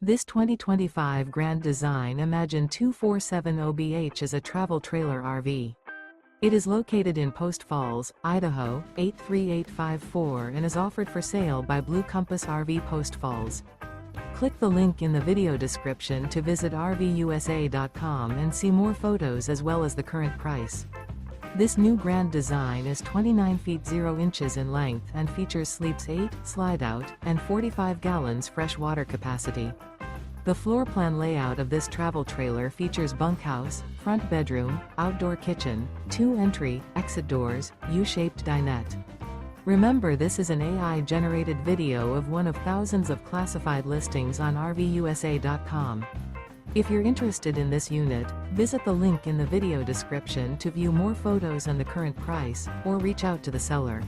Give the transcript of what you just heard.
This 2025 Grand Design Imagine 2470BH is a travel trailer RV. It is located in Post Falls, Idaho, 83854 and is offered for sale by Blue Compass RV Post Falls. Click the link in the video description to visit RVUSA.com and see more photos as well as the current price. This new Grand Design is 29 feet 0 inches in length and features sleeps 8, slide-out, and 45 gallons fresh water capacity. The floor plan layout of this travel trailer features bunkhouse, front bedroom, outdoor kitchen, 2 entry, exit doors, U-shaped dinette. Remember, this is an AI-generated video of one of thousands of classified listings on RVUSA.com. If you're interested in this unit, visit the link in the video description to view more photos and the current price, or reach out to the seller.